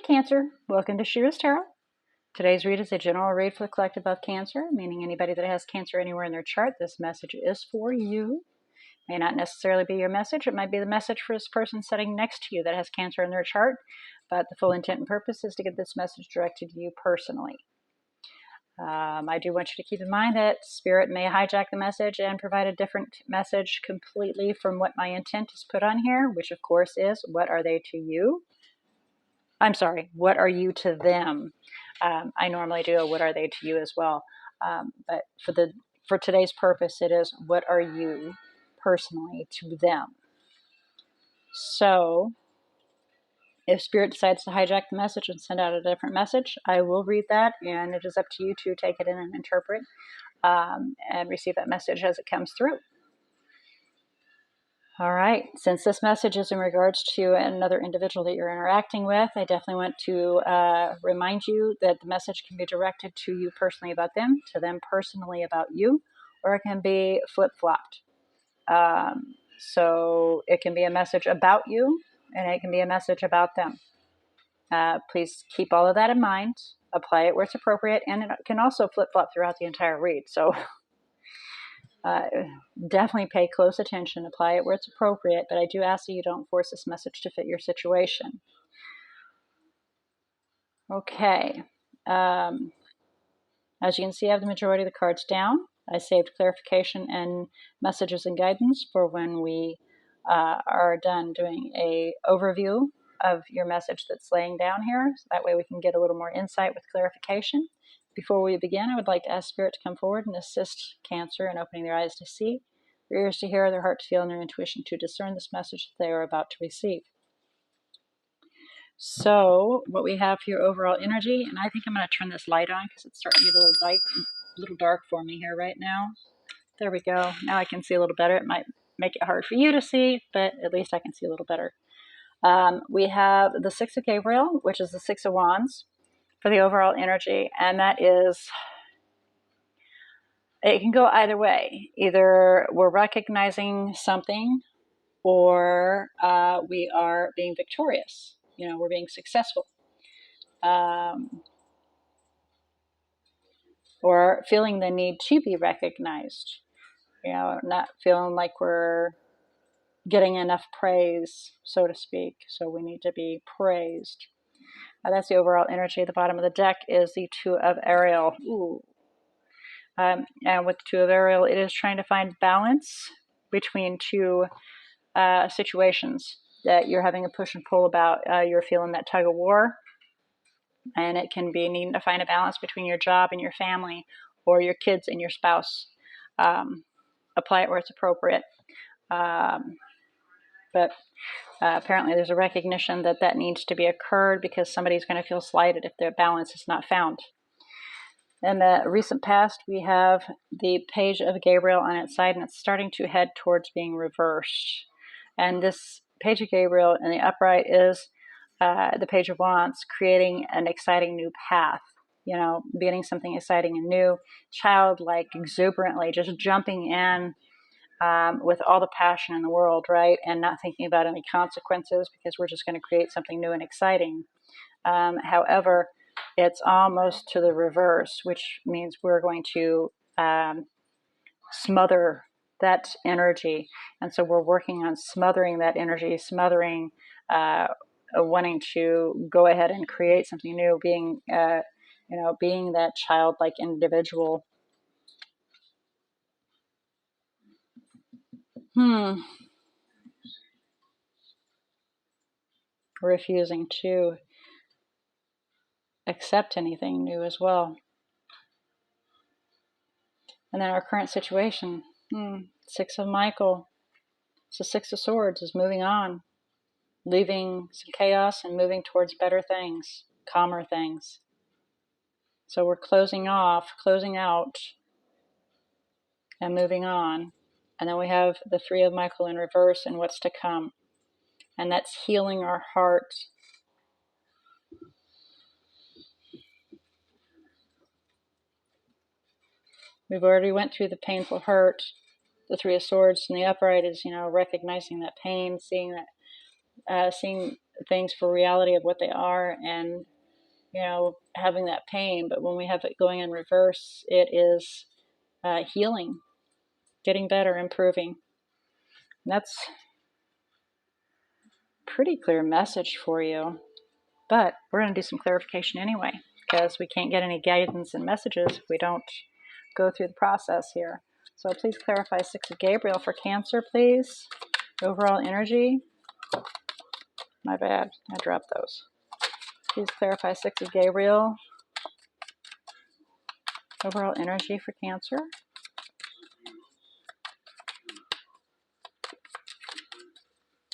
Cancer, welcome to She-ruhz Tarot. Today's read is a general read for the collective of Cancer, meaning anybody that has Cancer anywhere in their chart, this message is for you. May not necessarily be your message. It might be the message for this person sitting next to you that has Cancer in their chart, but the full intent and purpose is to get this message directed to you personally. I do want you to keep in mind that Spirit may hijack the message and provide a different message completely from what my intent is put on here, which of course is, what are they to you? I'm sorry, what are you to them? I normally do a what are they to you as well. But for today's purpose, it is what are you personally to them. So if Spirit decides to hijack the message and send out a different message, I will read that, and it is up to you to take it in and interpret and receive that message as it comes through. All right, since this message is in regards to another individual that you're interacting with, I definitely want to remind you that the message can be directed to you personally about them, to them personally about you, or it can be flip-flopped. So it can be a message about you, and it can be a message about them. Please keep all of that in mind, apply it where it's appropriate, and it can also flip-flop throughout the entire read. So definitely pay close attention, apply it where it's appropriate, but I do ask that you don't force this message to fit your situation. Okay. As you can see, I have the majority of the cards down. I saved clarification and messages and guidance for when we are done doing a overview of your message that's laying down here. So that way we can get a little more insight with clarification. Before we begin, I would like to ask Spirit to come forward and assist Cancer in opening their eyes to see, their ears to hear, their heart to feel, and their intuition to discern this message that they are about to receive. So what we have here, overall energy, and I think I'm going to turn this light on because it's starting to get a little dark for me here right now. There we go. Now I can see a little better. It might make it hard for you to see, but at least I can see a little better. We have the Six of Gabriel, which is the Six of Wands, for the overall energy, and that is, it can go either way. Either we're recognizing something, or we are being victorious. You know, we're being successful. Or feeling the need to be recognized. You know, not feeling like we're getting enough praise, so to speak. So we need to be praised. That's the overall energy. At the bottom of the deck is the Two of Ariel. Ooh. And with the Two of Ariel, it is trying to find balance between two situations that you're having a push and pull about. You're feeling that tug of war, and it can be needing to find a balance between your job and your family, or your kids and your spouse. Apply it where it's appropriate. But apparently there's a recognition that that needs to be occurred because somebody's going to feel slighted if their balance is not found. In the recent past, we have the Page of Gabriel on its side, and it's starting to head towards being reversed. And this Page of Gabriel in the upright is the Page of Wands, creating an exciting new path. You know, beginning something exciting and new, childlike, exuberantly, just jumping in with all the passion in the world, right? And not thinking about any consequences because we're just going to create something new and exciting. However, it's almost to the reverse, which means we're going to smother that energy. And so we're working on smothering that energy, wanting to go ahead and create something new, being that childlike individual. Refusing to accept anything new as well. And then our current situation, Six of Michael, so Six of Swords is moving on, leaving some chaos and moving towards better things, calmer things. So we're closing out, and moving on. And then we have the Three of Michael in reverse and what's to come. And that's healing our heart. We've already went through the painful hurt. The Three of Swords in the upright is, recognizing that pain, seeing things for reality of what they are, and having that pain. But when we have it going in reverse, it is healing, getting better, improving. And that's a pretty clear message for you. But we're going to do some clarification anyway, because we can't get any guidance and messages if we don't go through the process here. So please clarify 6 of Gabriel for Cancer, please. Overall energy. My bad, I dropped those. Please clarify 6 of Gabriel. Overall energy for Cancer.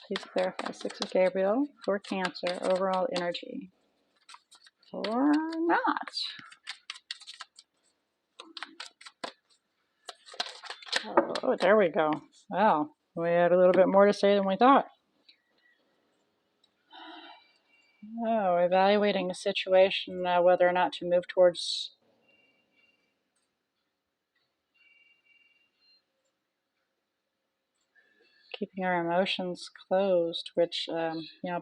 Please clarify 6 of Gabriel for Cancer. Overall energy. Or not. Oh, there we go. Wow, we had a little bit more to say than we thought. Oh, evaluating a situation, whether or not to move towards keeping our emotions closed, which,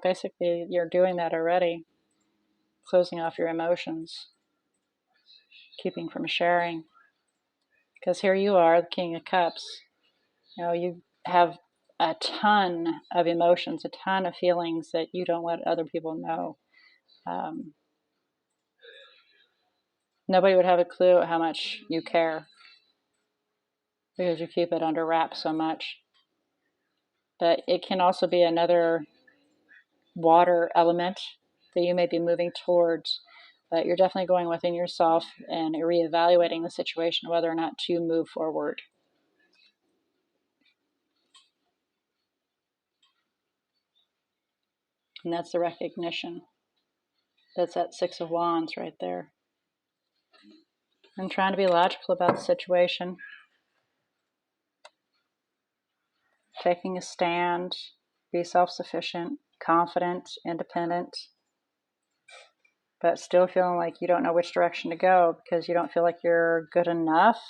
basically you're doing that already. Closing off your emotions, keeping from sharing. Because here you are, the King of Cups. You have a ton of emotions, a ton of feelings that you don't let other people know. Nobody would have a clue how much you care because you keep it under wraps so much. But it can also be another water element that you may be moving towards. But you're definitely going within yourself and reevaluating the situation, whether or not to move forward. And that's the recognition. That's that 6 of Wands right there. I'm trying to be logical about the situation. Taking a stand, be self-sufficient, confident, independent, but still feeling like you don't know which direction to go because you don't feel like you're good enough.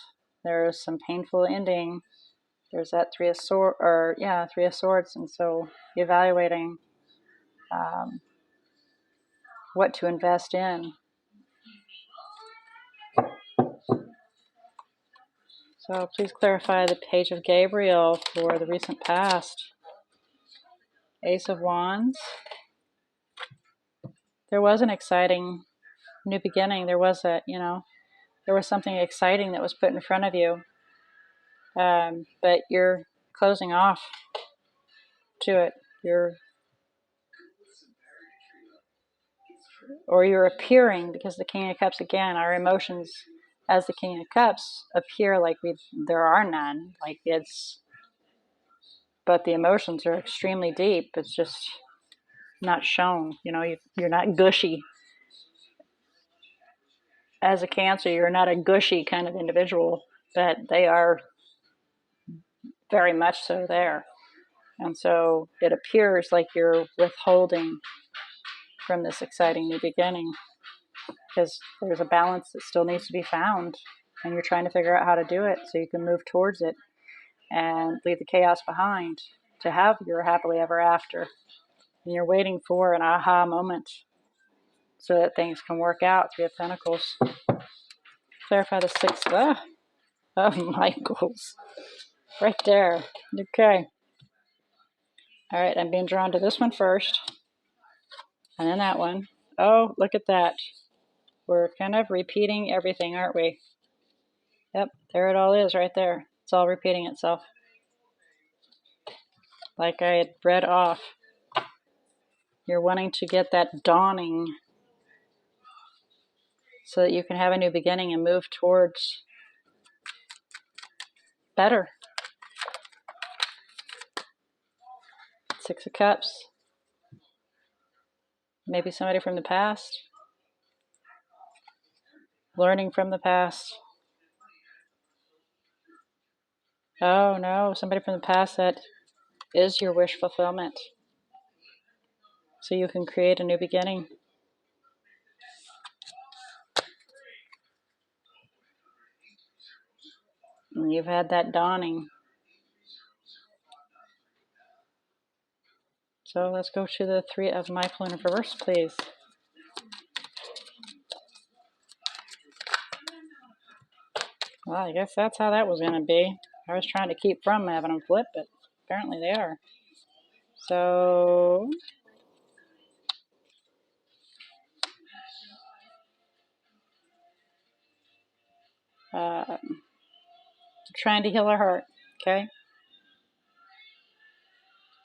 There's some painful ending. There's that 3 of Swords, and so evaluating what to invest in. So please clarify the Page of Gabriel for the recent past. Ace of Wands. There was an exciting new beginning. There was something exciting that was put in front of you, but you're closing off to it. You're appearing, because the King of Cups, again, our emotions as the King of Cups appear like there are none. But the emotions are extremely deep. It's just not shown. You're not gushy. As a Cancer, you're not a gushy kind of individual, but they are very much so there. And so it appears like you're withholding from this exciting new beginning because there's a balance that still needs to be found, and you're trying to figure out how to do it so you can move towards it and leave the chaos behind to have your happily ever after. And you're waiting for an aha moment so that things can work out. 3 of Pentacles. Clarify the 6 of Michaels. Right there. Okay. All right, I'm being drawn to this one first. And then that one. Oh, look at that. We're kind of repeating everything, aren't we? Yep, there it all is right there. It's all repeating itself. Like I had read off. You're wanting to get that dawning so that you can have a new beginning and move towards better. 6 of Cups. Maybe somebody from the past. Learning from the past. Oh no, somebody from the past that is your wish fulfillment. So you can create a new beginning. And you've had that dawning. So let's go to the Three of Mindful in reverse, please. Well, I guess that's how that was going to be. I was trying to keep from having them flip, but apparently they are. So, trying to heal our heart, okay?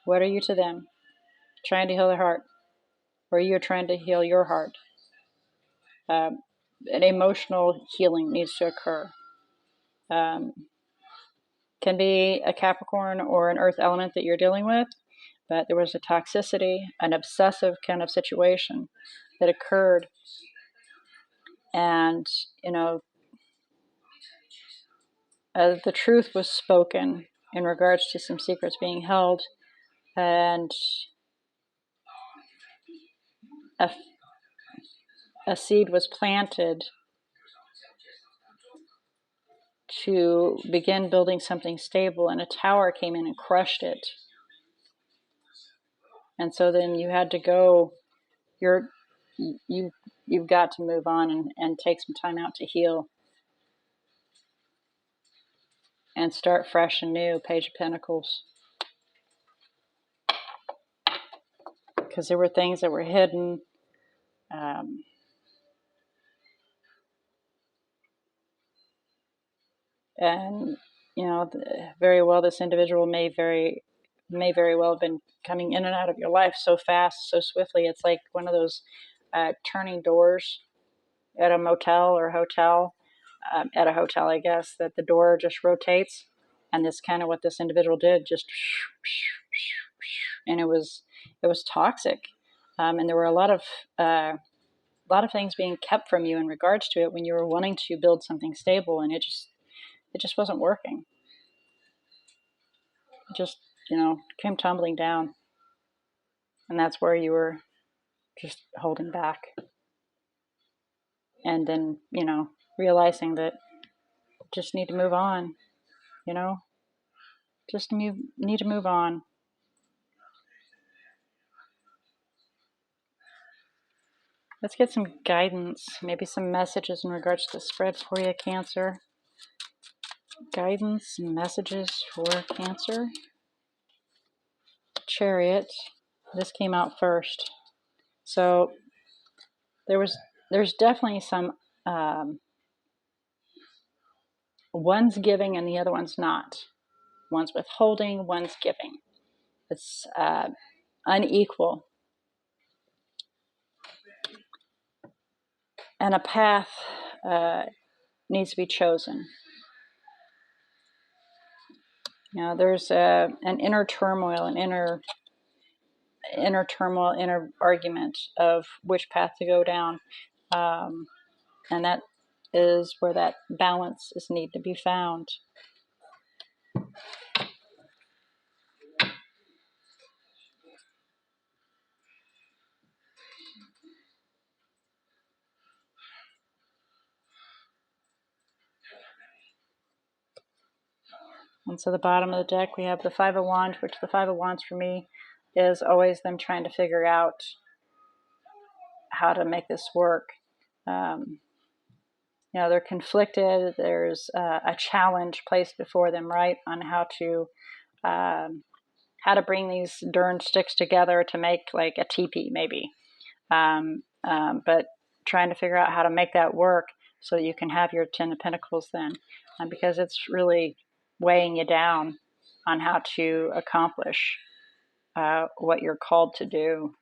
What are you to them? Trying to heal their heart, or you're trying to heal your heart. An emotional healing needs to occur. Can be a Capricorn or an Earth element that you're dealing with, but there was a toxicity, an obsessive kind of situation that occurred. And, the truth was spoken in regards to some secrets being held, and a seed was planted to begin building something stable, and a tower came in and crushed it. And so then you had to go, you've got to move on and take some time out to heal and start fresh and new. Page of Pentacles. Because there were things that were hidden. And, very well this individual may very well have been coming in and out of your life so fast, so swiftly. It's like one of those turning doors at a motel or hotel, at a hotel, I guess, that the door just rotates. And that's kind of what this individual did, just, and it was toxic. And there were a lot of things being kept from you in regards to it when you were wanting to build something stable, and it just wasn't working. It just, came tumbling down. And that's where you were just holding back. And then, realizing that just need to move on, just need to move on. Let's get some guidance, maybe some messages in regards to the spread for you, Cancer. Guidance and messages for Cancer. Chariot. This came out first. So there's definitely some, one's giving and the other one's not. One's withholding, one's giving. It's unequal. And a path needs to be chosen. There's an inner turmoil, an inner argument of which path to go down. And that is where that balance is need to be found. And so the bottom of the deck, we have the Five of Wands, which the Five of Wands for me is always them trying to figure out how to make this work. They're conflicted. There's a challenge placed before them, right, on how to bring these darn sticks together to make like a teepee, maybe. But trying to figure out how to make that work so that you can have your Ten of Pentacles then, because it's really weighing you down on how to accomplish what you're called to do.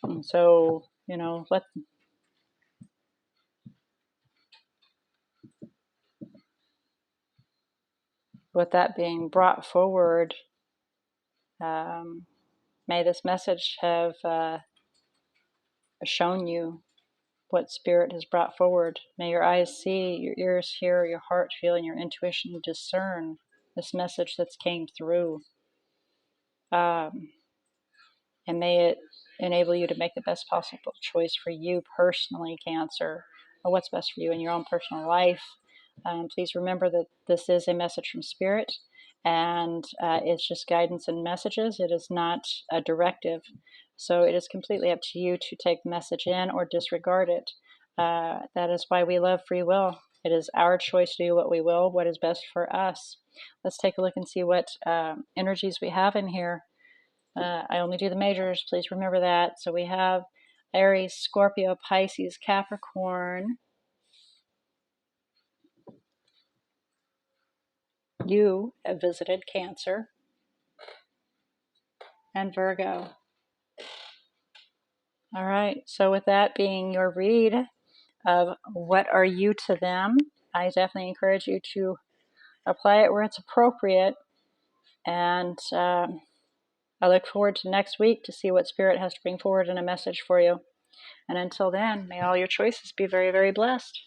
And so, with that being brought forward, may this message have shown you what Spirit has brought forward. May your eyes see, your ears hear, your heart feel, and your intuition discern this message that's came through. And may it enable you to make the best possible choice for you personally, Cancer, or what's best for you in your own personal life. Please remember that this is a message from Spirit, and it's just guidance and messages. It is not a directive. So it is completely up to you to take the message in or disregard it. That is why we love free will. It is our choice to do what we will, what is best for us. Let's take a look and see what energies we have in here. I only do the majors, please remember that. So we have Aries, Scorpio, Pisces, Capricorn. You have visited Cancer and Virgo. All right, so with that being your read of what are you to them, I definitely encourage you to apply it where it's appropriate. And I look forward to next week to see what Spirit has to bring forward in a message for you. And until then, may all your choices be very, very blessed.